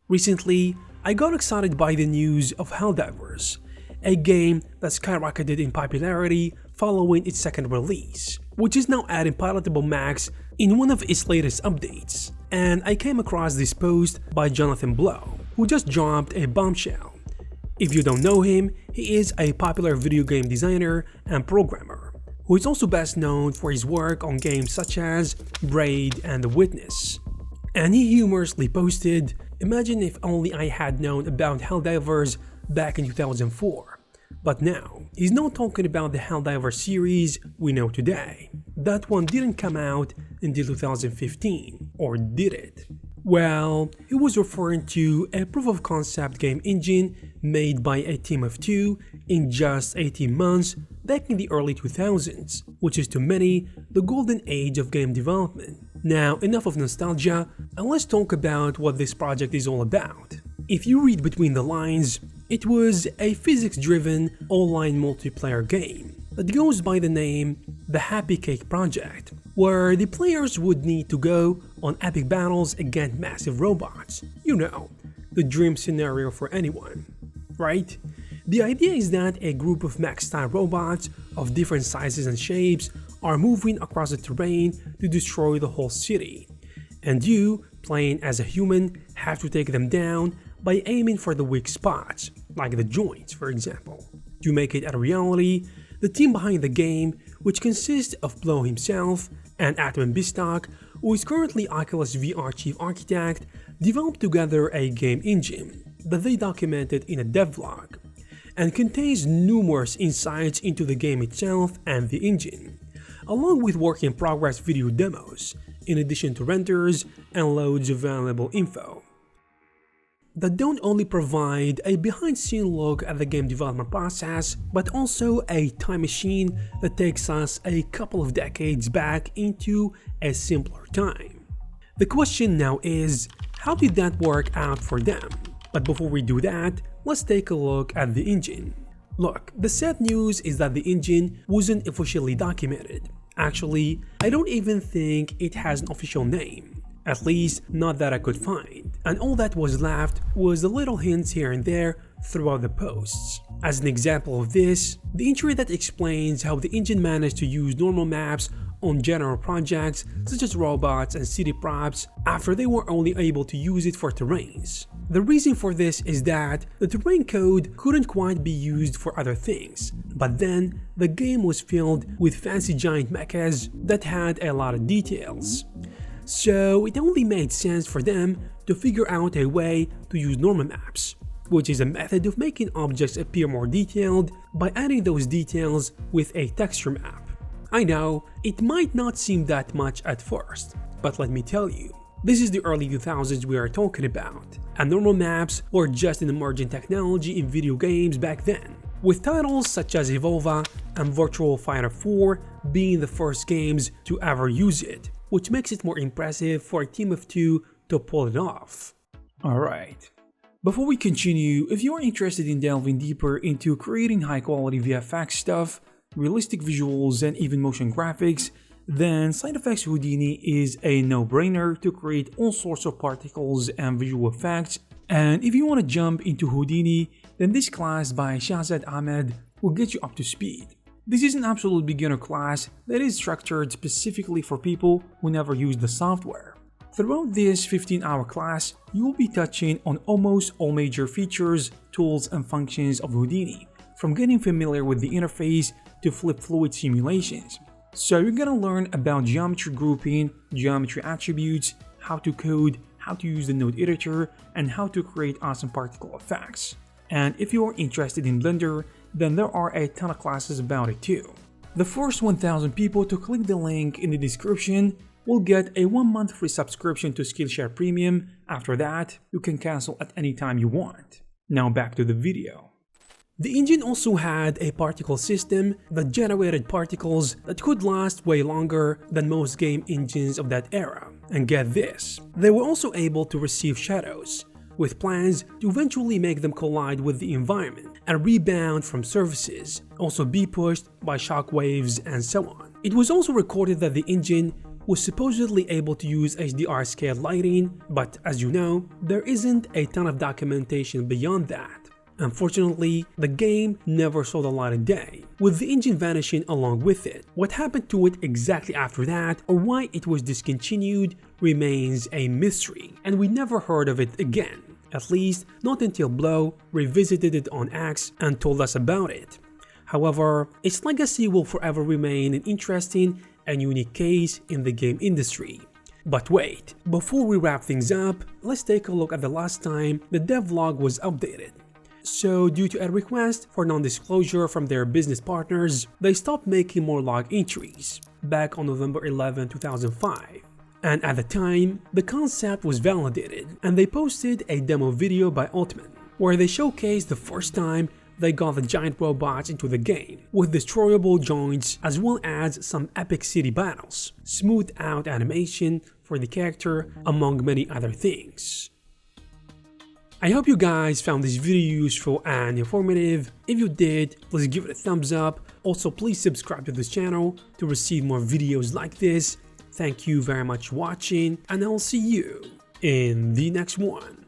Recently, I got excited by the news of Helldivers, a game that skyrocketed in popularity following its second release, which is now adding palatable max in one of its latest updates. And I came across this post by Jonathan Blow, who just dropped a bombshell. If you don't know him, he is a popular video game designer and programmer, who is also best known for his work on games such as Braid and The Witness. And he humorously posted, "Imagine if only I had known about Helldivers back in 2004. But now, he's not talking about the Helldivers series we know today. That one didn't come out until 2015, or did it?" Well, he was referring to a proof-of-concept game engine made by a team of two in just 18 months back in the early 2000s, which is to many the golden age of game development. Now, enough of nostalgia, and let's talk about what this project is all about. If you read between the lines, it was a physics-driven online multiplayer game that goes by the name the Happycake Project, where the players would need to go on epic battles against massive robots. You know, the dream scenario for anyone, right? The idea is that a group of mech-style robots of different sizes and shapes are moving across the terrain to destroy the whole city, and you, playing as a human, have to take them down by aiming for the weak spots, like the joints for example. To make it a reality, the team behind the game, which consists of Blow himself and Atman Bistok, who is currently Oculus VR chief architect, developed together a game engine that they documented in a devlog, and contains numerous insights into the game itself and the engine, along with work-in-progress video demos, in addition to renders and loads of valuable info that don't only provide a behind-the-scenes look at the game development process, but also a time machine that takes us a couple of decades back into a simpler time. The question now is, how did that work out for them? But before we do that, let's take a look at the engine. Look, the sad news is that the engine wasn't officially documented. Actually, I don't even think it has an official name. At least, not that I could find, and all that was left was the little hints here and there throughout the posts. As an example of this, the entry that explains how the engine managed to use normal maps on general projects such as robots and city props after they were only able to use it for terrains. The reason for this is that the terrain code couldn't quite be used for other things, but then the game was filled with fancy giant mechas that had a lot of details. So it only made sense for them to figure out a way to use normal maps, which is a method of making objects appear more detailed by adding those details with a texture map. I know, it might not seem that much at first, but let me tell you, this is the early 2000s we are talking about, and normal maps were just an emerging technology in video games back then, with titles such as Evolva and Virtual Fighter 4 being the first games to ever use it, which makes it more impressive for a team of two to pull it off. Alright, before we continue, if you are interested in delving deeper into creating high quality VFX stuff, realistic visuals and even motion graphics, then SideFX Houdini is a no-brainer to create all sorts of particles and visual effects. And if you want to jump into Houdini, then this class by Shahzad Ahmed will get you up to speed. This is an absolute beginner class that is structured specifically for people who never use the software. Throughout this 15-hour class, you will be touching on almost all major features, tools and functions of Houdini, from getting familiar with the interface to flip fluid simulations. So you're gonna learn about geometry grouping, geometry attributes, how to code, how to use the node editor, and how to create awesome particle effects. And if you are interested in Blender, then there are a ton of classes about it too. The first 1000 people to click the link in the description will get a 1-month free subscription to Skillshare Premium. After that, you can cancel at any time you want. Now back to the video. The engine also had a particle system that generated particles that could last way longer than most game engines of that era. And get this, they were also able to receive shadows, with plans to eventually make them collide with the environment and rebound from surfaces, also be pushed by shock waves and so on. It was also recorded that the engine was supposedly able to use HDR scale lighting, but as you know, there isn't a ton of documentation beyond that. Unfortunately, the game never saw the light of day, with the engine vanishing along with it. What happened to it exactly after that, or why it was discontinued, remains a mystery, and we never heard of it again. At least, not until Blow revisited it on X and told us about it. However, its legacy will forever remain an interesting and unique case in the game industry. But wait, before we wrap things up, let's take a look at the last time the devlog was updated. So, due to a request for non-disclosure from their business partners, they stopped making more log entries back on November 11, 2005. And at the time, the concept was validated, and they posted a demo video by Ultimate, where they showcased the first time they got the giant robots into the game, with destroyable joints as well as some epic city battles, smooth out animation for the character, among many other things. I hope you guys found this video useful and informative. If you did, please give it a thumbs up. Also, please subscribe to this channel to receive more videos like this. Thank you very much for watching, and I'll see you in the next one.